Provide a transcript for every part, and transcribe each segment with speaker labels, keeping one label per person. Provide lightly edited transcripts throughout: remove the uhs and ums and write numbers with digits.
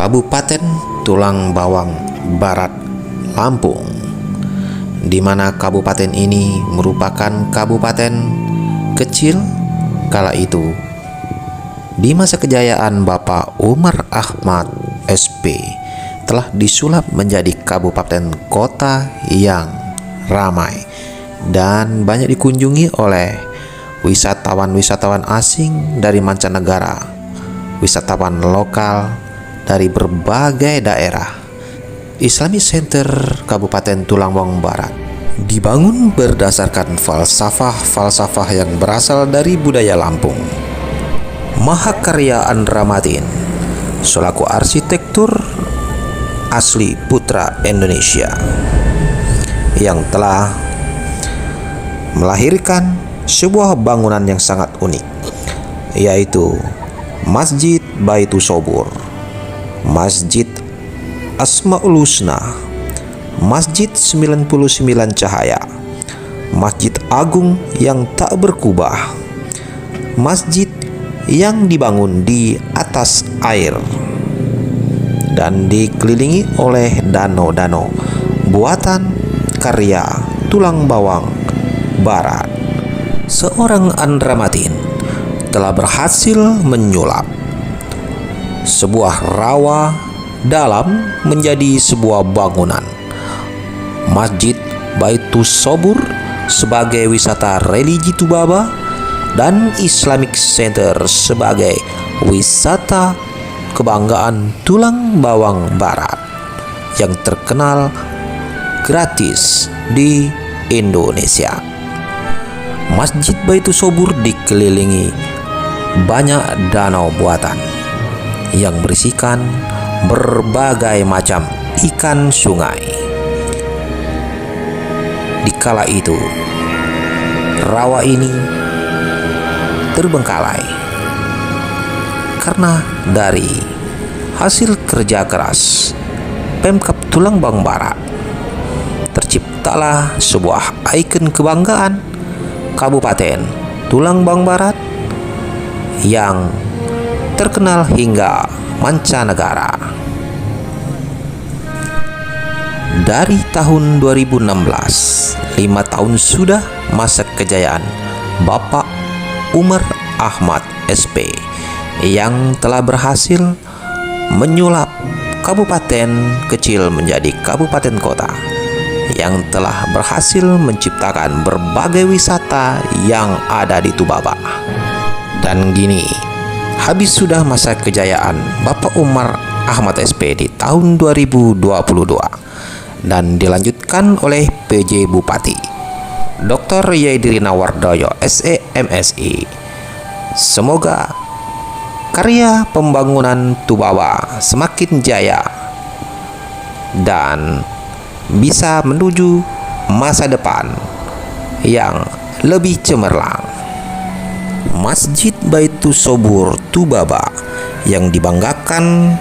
Speaker 1: Kabupaten Tulang Bawang Barat, Lampung, di mana kabupaten ini merupakan kabupaten kecil kala itu di masa kejayaan Bapak Umar Ahmad SP, telah disulap menjadi kabupaten kota yang ramai dan banyak dikunjungi oleh wisatawan-wisatawan asing dari mancanegara, wisatawan lokal dari berbagai daerah. Islamic Center Kabupaten Tulang Bawang Barat dibangun berdasarkan falsafah yang berasal dari budaya Lampung. Mahakarya Andra Matin selaku arsitektur asli putra Indonesia yang telah melahirkan sebuah bangunan yang sangat unik, yaitu Masjid Baitus Sobur, Masjid Asmaul Husna, Masjid 99 Cahaya, Masjid Agung yang tak berkubah, masjid yang dibangun di atas air dan dikelilingi oleh danau-danau buatan karya Tulang Bawang Barat. Seorang Andra Matin telah berhasil menyulap sebuah rawa dalam menjadi sebuah bangunan. Masjid Baitus Sobur sebagai wisata religi Tubaba dan Islamic Center sebagai wisata kebanggaan Tulang Bawang Barat yang terkenal gratis di Indonesia. Masjid Baitus Sobur dikelilingi banyak danau buatan yang berisikan berbagai macam ikan sungai. Di kala itu, rawa ini terbengkalai karena dari hasil kerja keras Pemkab Tulang Bawang Barat terciptalah sebuah ikon kebanggaan Kabupaten Tulang Bawang Barat yang terkenal hingga mancanegara. Dari tahun 2016, 5 tahun sudah masa kejayaan Bapak Umar Ahmad SP yang telah berhasil menyulap kabupaten kecil menjadi kabupaten kota, yang telah berhasil menciptakan berbagai wisata yang ada di Tubaba. Dan gini, habis sudah masa kejayaan Bapak Umar Ahmad SP di tahun 2022 dan dilanjutkan oleh PJ Bupati Dr. Yaidirina Wardoyo SE MSI. Semoga karya pembangunan Tubaba semakin jaya dan bisa menuju masa depan yang lebih cemerlang. Masjid Baitus Sobur Tubaba yang dibanggakan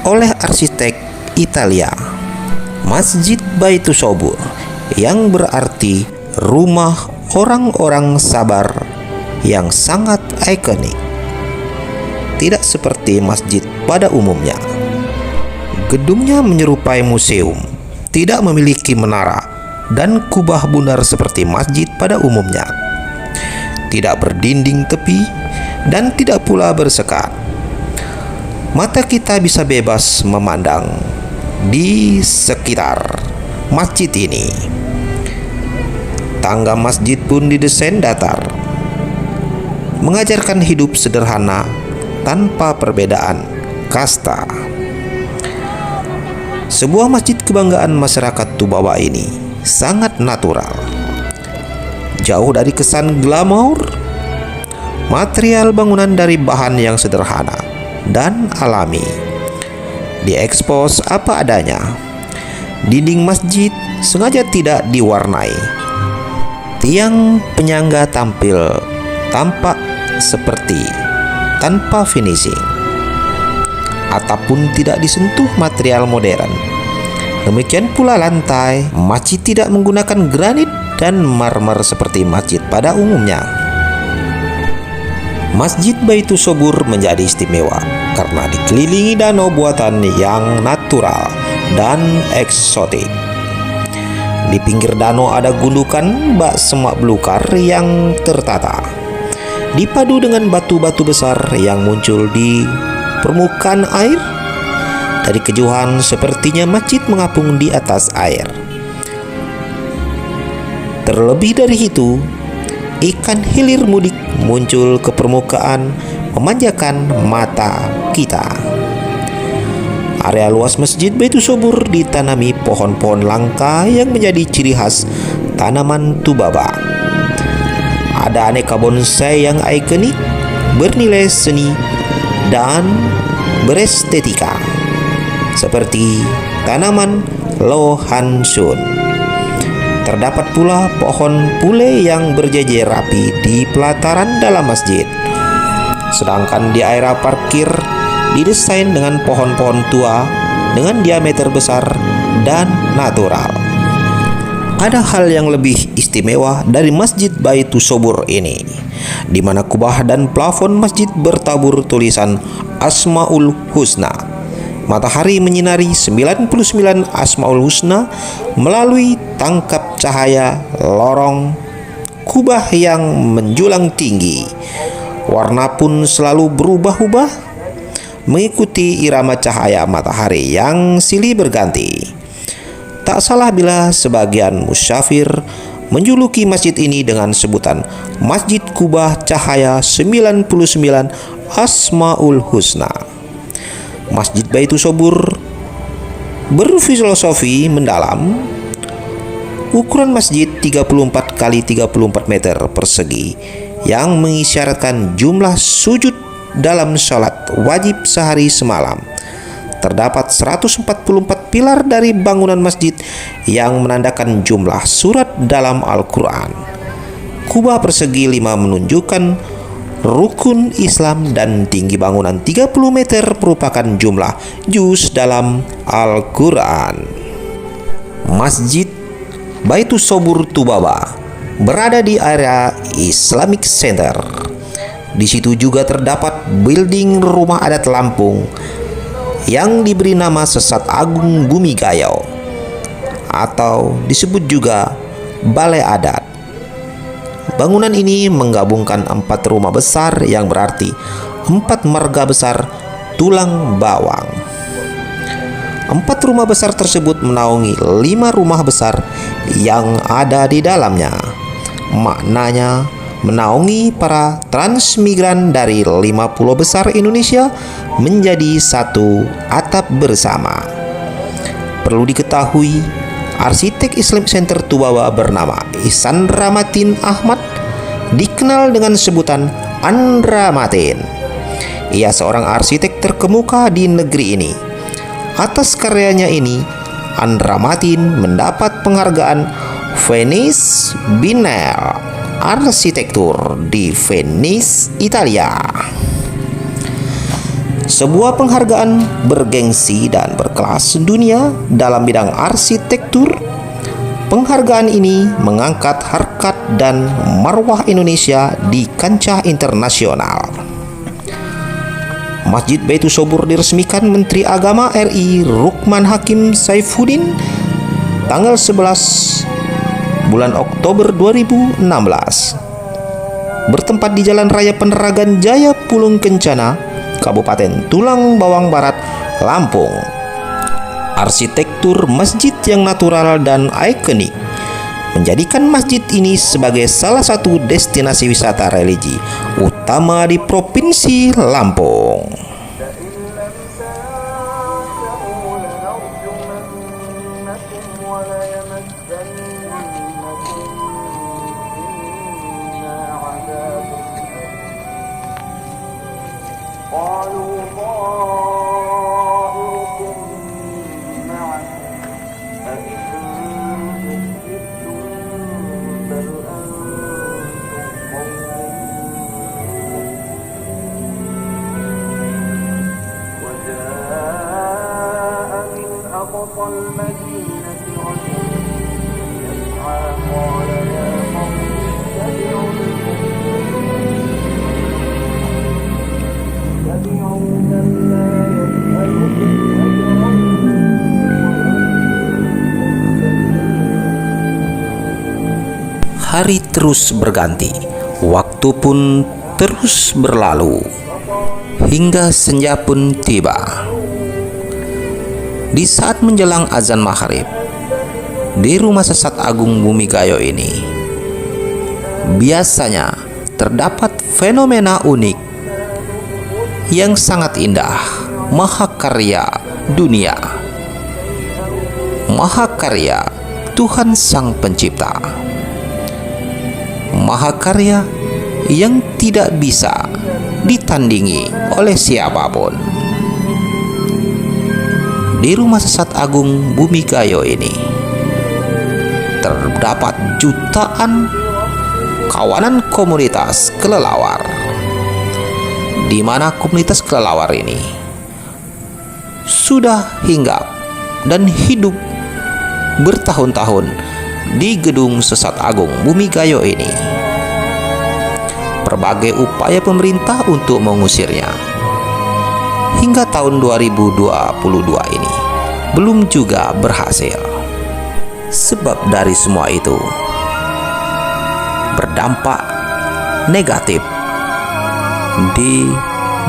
Speaker 1: oleh arsitek Italia. Masjid Baitus Sobur yang berarti rumah orang-orang sabar yang sangat ikonik. Tidak seperti masjid pada umumnya. Gedungnya menyerupai museum, tidak memiliki menara dan kubah bundar seperti masjid pada umumnya. Tidak berdinding tepi dan tidak pula bersekat. Mata kita bisa bebas memandang di sekitar masjid ini. Tangga masjid pun didesain datar, mengajarkan hidup sederhana tanpa perbedaan kasta. Sebuah masjid kebanggaan masyarakat Tubaba ini sangat natural, jauh dari kesan glamor. Material bangunan dari bahan yang sederhana dan alami, diekspos apa adanya. Dinding masjid sengaja tidak diwarnai. Tiang penyangga tampak seperti tanpa finishing. Atap pun tidak disentuh material modern. Demikian pula lantai. Masjid tidak menggunakan granit dan marmer seperti masjid pada umumnya. Masjid Baitus Sobur menjadi istimewa karena dikelilingi danau buatan yang natural dan eksotik. Di pinggir danau ada gundukan bak semak belukar yang tertata, dipadu dengan batu-batu besar yang muncul di permukaan air. Dari kejauhan sepertinya masjid mengapung di atas air. Terlebih dari itu, ikan hilir mudik muncul ke permukaan memanjakan mata kita. Area luas Masjid Baitus Sobur ditanami pohon-pohon langka yang menjadi ciri khas tanaman Tubaba. Ada aneka bonsai yang ikonik, bernilai seni dan berestetika, seperti tanaman Lohansun. Terdapat pula pohon pule yang berjejer rapi di pelataran dalam masjid. Sedangkan di area parkir didesain dengan pohon-pohon tua dengan diameter besar dan natural. Ada hal yang lebih istimewa dari Masjid Baitus Sobur ini, di mana kubah dan plafon masjid bertabur tulisan Asmaul Husna. Matahari menyinari 99 Asmaul Husna melalui tangkap cahaya lorong kubah yang menjulang tinggi. Warna pun selalu berubah-ubah mengikuti irama cahaya matahari yang silih berganti. Tak salah bila sebagian musyafir menjuluki masjid ini dengan sebutan Masjid Kubah Cahaya 99 Asmaul Husna. Masjid Baitus Sobur berfilosofi mendalam. Ukuran masjid 34 kali 34 meter persegi yang mengisyaratkan jumlah sujud dalam sholat wajib sehari semalam. Terdapat 144 pilar dari bangunan masjid yang menandakan jumlah surat dalam Al-Quran. Kubah persegi 5 menunjukkan rukun Islam dan tinggi bangunan 30 meter merupakan jumlah juz dalam Al-Quran. Masjid Baitus Sobur Tubaba berada di area Islamic Center. Di situ juga terdapat building rumah adat Lampung yang diberi nama Sesat Agung Bumi Gayau atau disebut juga Balai Adat. Bangunan ini menggabungkan 4 rumah besar yang berarti 4 marga besar tulang bawang. 4 rumah besar tersebut menaungi 5 rumah besar yang ada di dalamnya. Maknanya menaungi para transmigran dari 5 pulau besar Indonesia menjadi satu atap bersama. Perlu diketahui, arsitek Islamic Center Tubaba bernama Ihsan Ramatin Ahmad dikenal dengan sebutan Andra Matin. Ia seorang arsitek terkemuka di negeri ini. Atas karyanya ini, Andra Matin mendapat penghargaan Venice Biennale Arsitektur di Venice, Italia. Sebuah penghargaan bergengsi dan berkelas dunia dalam bidang arsitektur. Penghargaan ini mengangkat harkat dan marwah Indonesia di kancah internasional. Masjid Baitus Sobur diresmikan Menteri Agama RI Rukman Hakim Saifuddin tanggal 11 bulan Oktober 2016. Bertempat di Jalan Raya Peneragan Jaya Pulung Kencana, Kabupaten Tulang Bawang Barat, Lampung. Arsitektur masjid yang natural dan ikonik menjadikan masjid ini sebagai salah satu destinasi wisata religi utama di Provinsi Lampung. Hari terus berganti, waktu pun terus berlalu, hingga senja pun tiba. Di saat menjelang azan maghrib, di rumah sesat Agung Bumigayo ini, biasanya terdapat fenomena unik yang sangat indah, mahakarya dunia, mahakarya Tuhan Sang Pencipta, mahakarya yang tidak bisa ditandingi oleh siapapun. Di rumah sesat Agung Bumigayo ini terdapat jutaan kawanan komunitas kelelawar, di mana komunitas kelelawar ini sudah hinggap dan hidup bertahun-tahun di gedung sesat Agung Bumigayo ini. Berbagai upaya pemerintah untuk mengusirnya hingga tahun 2022 ini belum juga berhasil. Sebab dari semua itu berdampak negatif di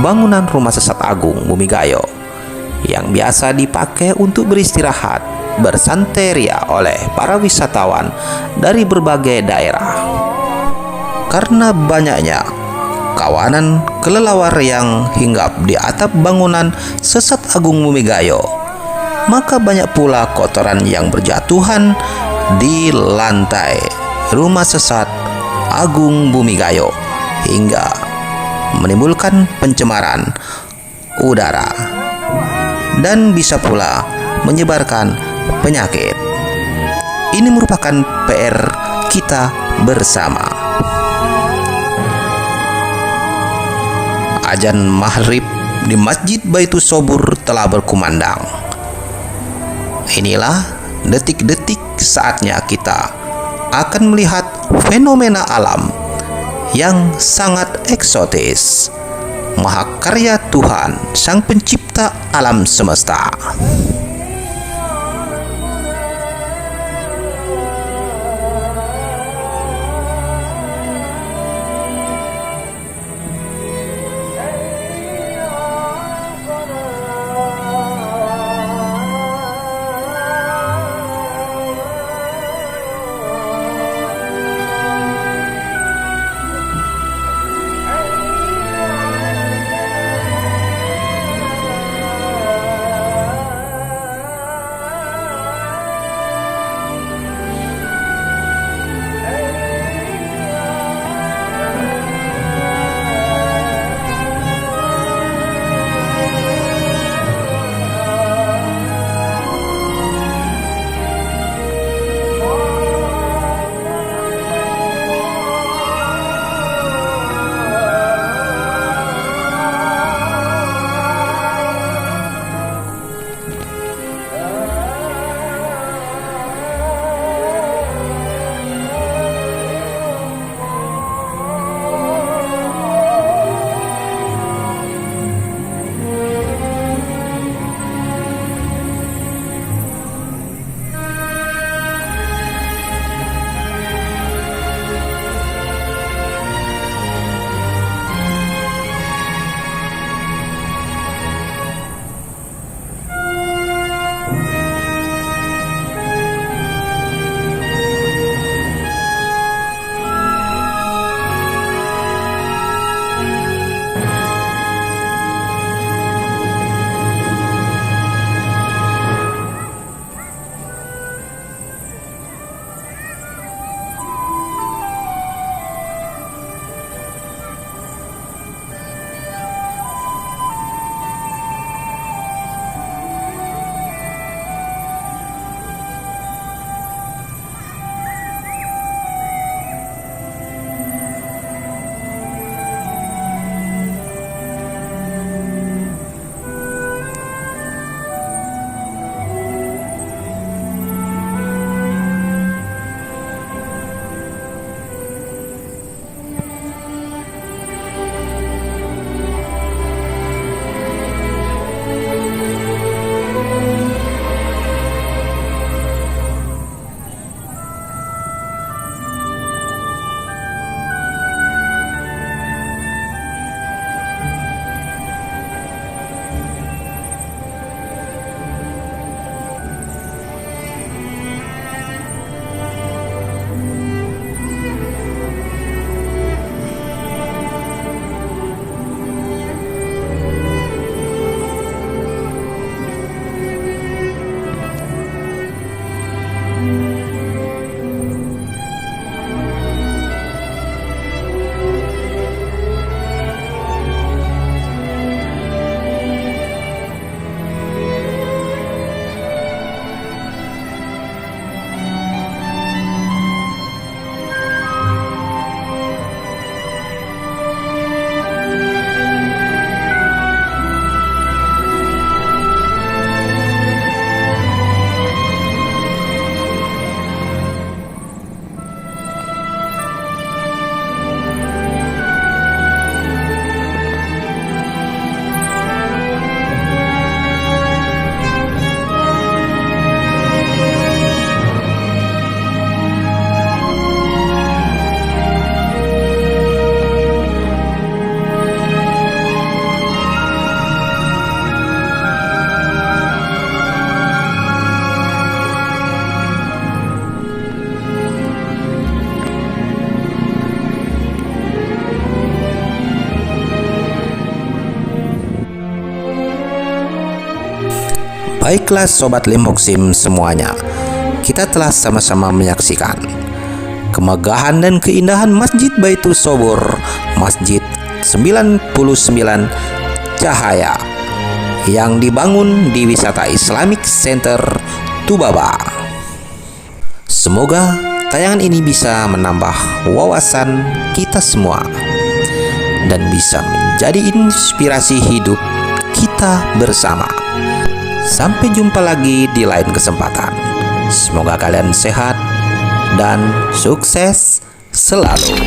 Speaker 1: bangunan rumah sesat Agung Bumigayo yang biasa dipakai untuk beristirahat, bersanteria oleh para wisatawan dari berbagai daerah. Karena banyaknya kawanan kelelawar yang hinggap di atap bangunan sesat Agung Bumigayo, maka banyak pula kotoran yang berjatuhan di lantai rumah sesat Agung Bumigayo hingga menimbulkan pencemaran udara dan bisa pula menyebarkan penyakit. Ini merupakan PR kita bersama. Azan maghrib di Masjid Baitus Sobur telah berkumandang. Inilah detik-detik saatnya kita akan melihat fenomena alam yang sangat eksotis, mahakarya Tuhan Sang Pencipta alam semesta.
Speaker 2: Baiklah Sobat Limoksim semuanya, kita telah sama-sama menyaksikan kemegahan dan keindahan Masjid Baitul Sobur, Masjid 99 Cahaya yang dibangun di Wisata Islamic Center Tubaba. Semoga tayangan ini bisa menambah wawasan kita semua dan bisa menjadi inspirasi hidup kita bersama. Sampai jumpa lagi di lain kesempatan. Semoga kalian sehat dan sukses selalu.